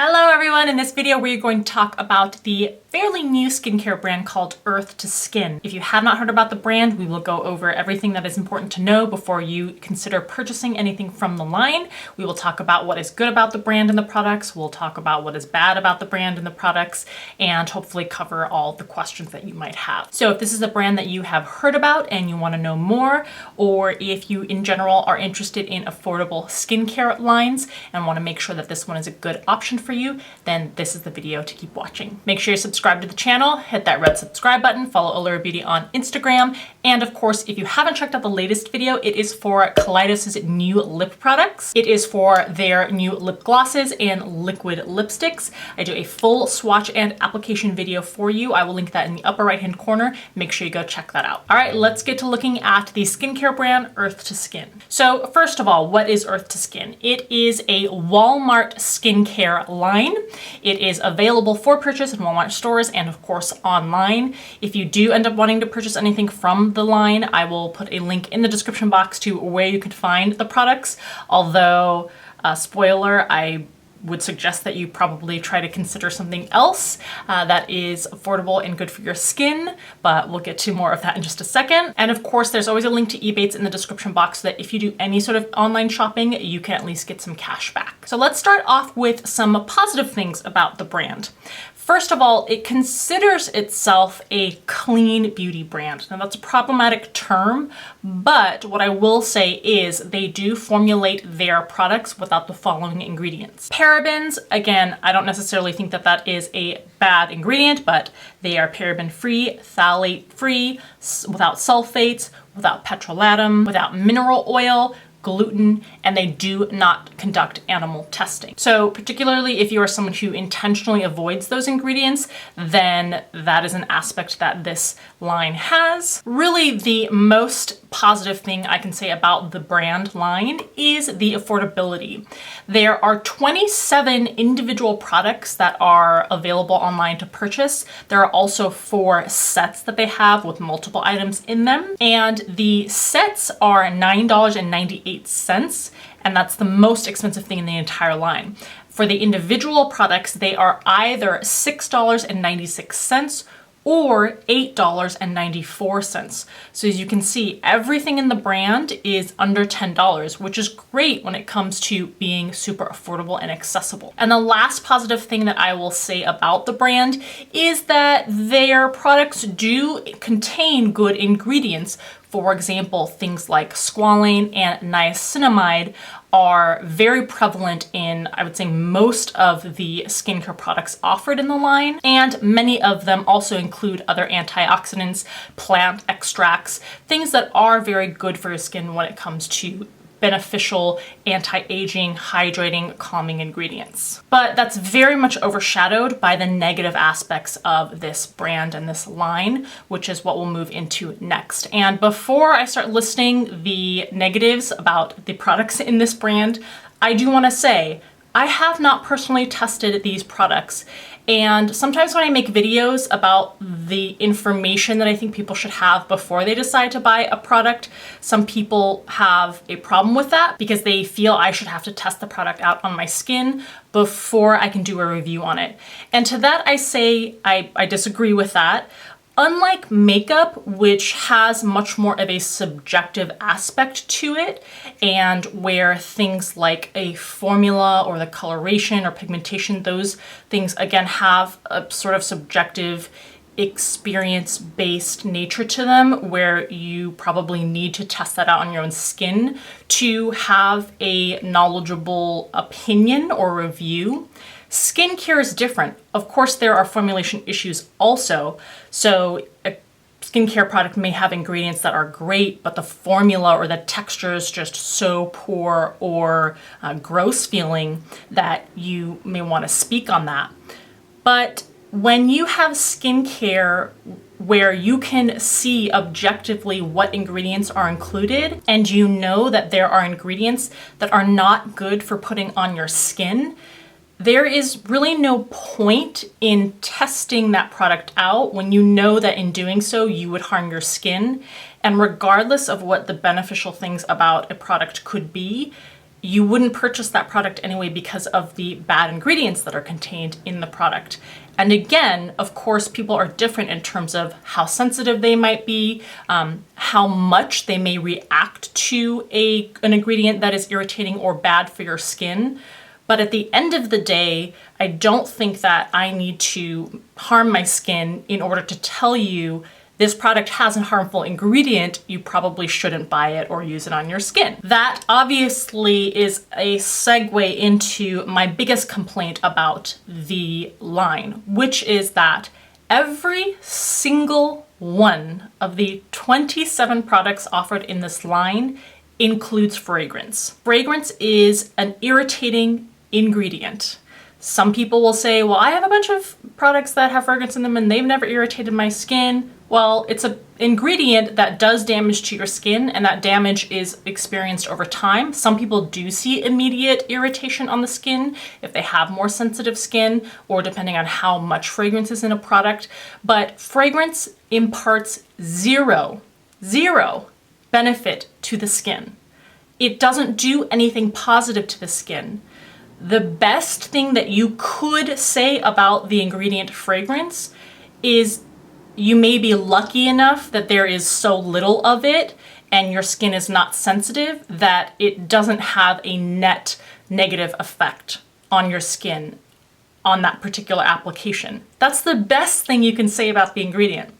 Hello everyone! In this video we're going to talk about the fairly new skincare brand called earthtoskin. If you have not heard about the brand, we will go over everything that is important to know before you consider purchasing anything from the line. We will talk about what is good about the brand and the products, we'll talk about what is bad about the brand and the products, and hopefully cover all the questions that you might have. So if this is a brand that you have heard about and you want to know more, or if you in general are interested in affordable skincare lines and want to make sure that this one is a good option for you, then this is the video to keep watching. Make sure you subscribe to the channel, hit that red subscribe button, follow Allura Beauty on Instagram, and of course, if you haven't checked out the latest video, it is for Kaleidos's new lip products. It is for their new lip glosses and liquid lipsticks. I do a full swatch and application video for you. I will link that in the upper right hand corner. Make sure you go check that out. All right, let's get to looking at the skincare brand earthtoskin. So first of all, what is earthtoskin? It is a Walmart skincare line. It is available for purchase in Walmart stores and of course online. If you do end up wanting to purchase anything from the line, I will put a link in the description box to where you can find the products. Although, spoiler, I would suggest that you probably try to consider something else that is affordable and good for your skin, but we'll get to more of that in just a second. And of course, there's always a link to Ebates in the description box so that if you do any sort of online shopping, you can at least get some cash back. So let's start off with some positive things about the brand. First of all, it considers itself a clean beauty brand. Now that's a problematic term, but what I will say is they do formulate their products without the following ingredients. Parabens, again, I don't necessarily think that that is a bad ingredient, but they are paraben-free, phthalate-free, without sulfates, without petrolatum, without mineral oil, gluten, and they do not conduct animal testing. So particularly if you are someone who intentionally avoids those ingredients, then that is an aspect that this line has. Really, the most positive thing I can say about the brand line is the affordability. There are 27 individual products that are available online to purchase. There are also 4 sets that they have with multiple items in them, and the sets are $9.98, and that's the most expensive thing in the entire line. For the individual products, they are either $6.96 or $8.94. So as you can see, everything in the brand is under $10, which is great when it comes to being super affordable and accessible. And the last positive thing that I will say about the brand is that their products do contain good ingredients. For example, things like squalane and niacinamide are very prevalent in, I would say, most of the skincare products offered in the line, and many of them also include other antioxidants, plant extracts, things that are very good for your skin when it comes to beneficial anti-aging, hydrating, calming ingredients. But that's very much overshadowed by the negative aspects of this brand and this line, which is what we'll move into next. And before I start listing the negatives about the products in this brand, I do want to say I have not personally tested these products. And sometimes when I make videos about the information that I think people should have before they decide to buy a product, some people have a problem with that because they feel I should have to test the product out on my skin before I can do a review on it. And to that I say I disagree with that. Unlike makeup, which has much more of a subjective aspect to it, and where things like a formula or the coloration or pigmentation, those things again have a sort of subjective experience-based nature to them, where you probably need to test that out on your own skin to have a knowledgeable opinion or review. Skincare is different. Of course, there are formulation issues also. So a skincare product may have ingredients that are great, but the formula or the texture is just so poor or gross feeling that you may want to speak on that. But when you have skincare where you can see objectively what ingredients are included, and you know that there are ingredients that are not good for putting on your skin, there is really no point in testing that product out when you know that in doing so you would harm your skin. And regardless of what the beneficial things about a product could be, you wouldn't purchase that product anyway because of the bad ingredients that are contained in the product. And again, of course, people are different in terms of how sensitive they might be, how much they may react to an ingredient that is irritating or bad for your skin. But at the end of the day, I don't think that I need to harm my skin in order to tell you this product has a harmful ingredient, you probably shouldn't buy it or use it on your skin. That obviously is a segue into my biggest complaint about the line, which is that every single one of the 27 products offered in this line includes fragrance. Fragrance is an irritating ingredient. Some people will say, well, I have a bunch of products that have fragrance in them and they've never irritated my skin. Well, it's an ingredient that does damage to your skin, and that damage is experienced over time. Some people do see immediate irritation on the skin if they have more sensitive skin, or depending on how much fragrance is in a product. But fragrance imparts zero benefit to the skin. It doesn't do anything positive to the skin. The best thing that you could say about the ingredient fragrance is you may be lucky enough that there is so little of it and your skin is not sensitive that it doesn't have a net negative effect on your skin on that particular application. That's the best thing you can say about the ingredient.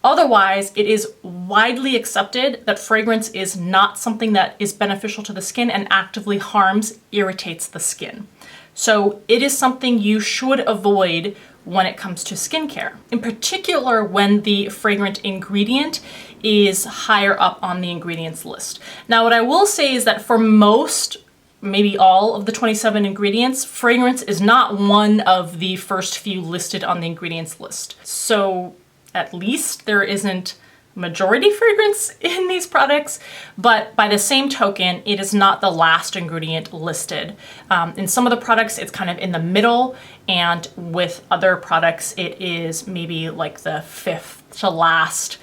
Otherwise, it is widely accepted that fragrance is not something that is beneficial to the skin and actively harms, irritates the skin. So it is something you should avoid when it comes to skincare, in particular when the fragrant ingredient is higher up on the ingredients list. Now, what I will say is that for most, maybe all of the 27 ingredients, fragrance is not one of the first few listed on the ingredients list. So at least there isn't majority fragrance in these products, but by the same token, it is not the last ingredient listed. In some of the products, it's kind of in the middle, and with other products, it is maybe like the fifth to last,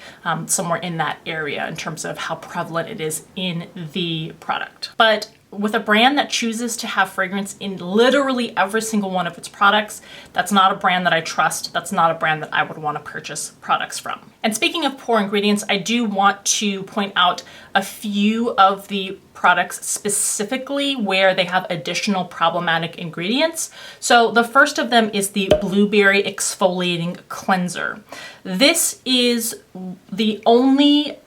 somewhere in that area in terms of how prevalent it is in the product. But with a brand that chooses to have fragrance in literally every single one of its products, that's not a brand that I trust. That's not a brand that I would want to purchase products from. And speaking of poor ingredients, I do want to point out a few of the products specifically where they have additional problematic ingredients. So the first of them is the Blueberry Exfoliating Cleanser. This is the only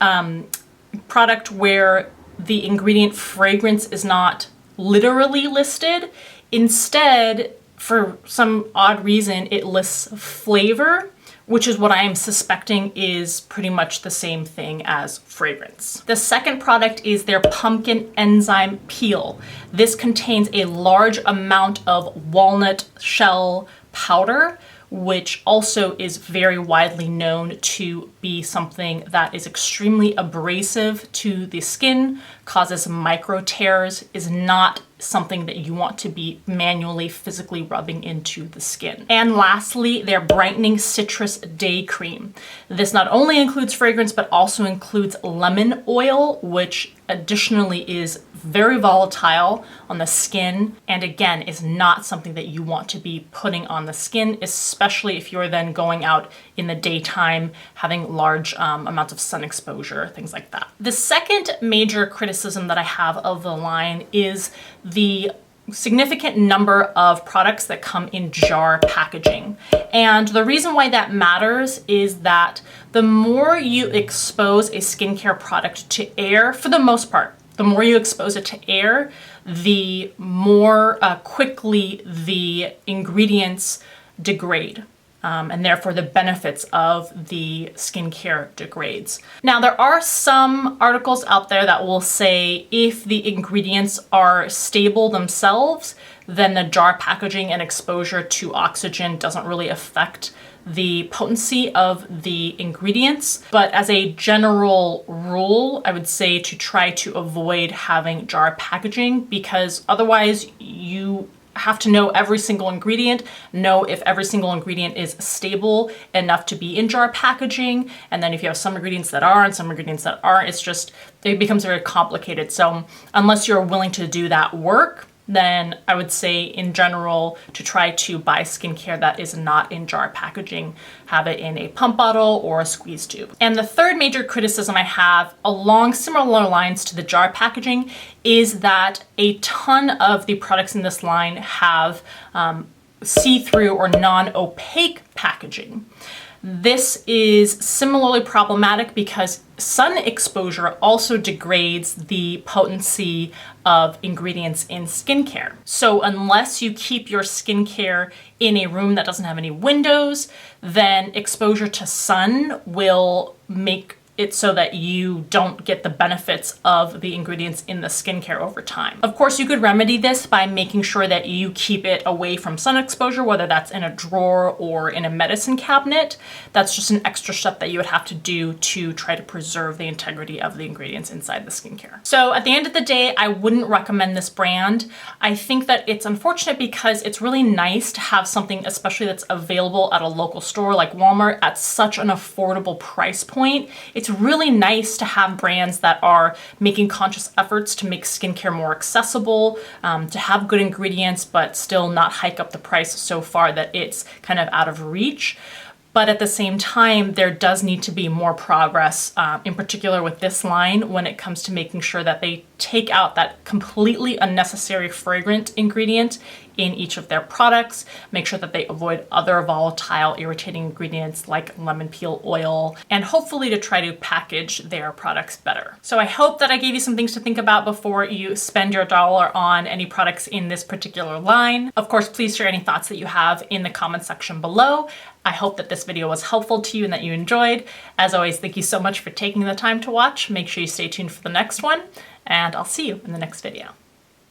product where the ingredient fragrance is not literally listed. Instead, for some odd reason, it lists flavor, which is what I am suspecting is pretty much the same thing as fragrance. The second product is their Pumpkin Enzyme Peel. This contains a large amount of walnut shell powder, which also is very widely known to be something that is extremely abrasive to the skin, causes micro tears, is not something that you want to be manually, physically rubbing into the skin. And lastly, their Brightening Citrus Day Cream. This not only includes fragrance, but also includes lemon oil, which additionally is very volatile on the skin, and again, is not something that you want to be putting on the skin, especially if you're then going out in the daytime, having large amounts of sun exposure, things like that. The second major criticism that I have of the line is the significant number of products that come in jar packaging. And the reason why that matters is that the more you expose a skincare product to air, for the most part, the more you expose it to air, the more quickly the ingredients degrade. And therefore the benefits of the skincare degrades. Now, there are some articles out there that will say if the ingredients are stable themselves, then the jar packaging and exposure to oxygen doesn't really affect the potency of the ingredients. But as a general rule, I would say to try to avoid having jar packaging, because otherwise you have to know every single ingredient, know if every single ingredient is stable enough to be in jar packaging. And then if you have some ingredients that are and some ingredients that aren't, it becomes very complicated. So unless you're willing to do that work, then I would say in general to try to buy skincare that is not in jar packaging. Have it in a pump bottle or a squeeze tube. And the third major criticism I have along similar lines to the jar packaging is that a ton of the products in this line have see-through or non-opaque packaging. This is similarly problematic because sun exposure also degrades the potency of ingredients in skincare. So unless you keep your skincare in a room that doesn't have any windows, then exposure to sun will make it so that you don't get the benefits of the ingredients in the skincare over time. Of course, you could remedy this by making sure that you keep it away from sun exposure, whether that's in a drawer or in a medicine cabinet. That's just an extra step that you would have to do to try to preserve the integrity of the ingredients inside the skincare. So at the end of the day, I wouldn't recommend this brand. I think that it's unfortunate because it's really nice to have something, especially that's available at a local store like Walmart at such an affordable price point. It's really nice to have brands that are making conscious efforts to make skincare more accessible, to have good ingredients, but still not hike up the price so far that it's kind of out of reach. But at the same time, there does need to be more progress, in particular with this line, when it comes to making sure that they take out that completely unnecessary fragrant ingredient in each of their products, make sure that they avoid other volatile, irritating ingredients like lemon peel oil, and hopefully to try to package their products better. So I hope that I gave you some things to think about before you spend your dollar on any products in this particular line. Of course, please share any thoughts that you have in the comment section below. I hope that this video was helpful to you and that you enjoyed. As always, thank you so much for taking the time to watch. Make sure you stay tuned for the next one, and I'll see you in the next video.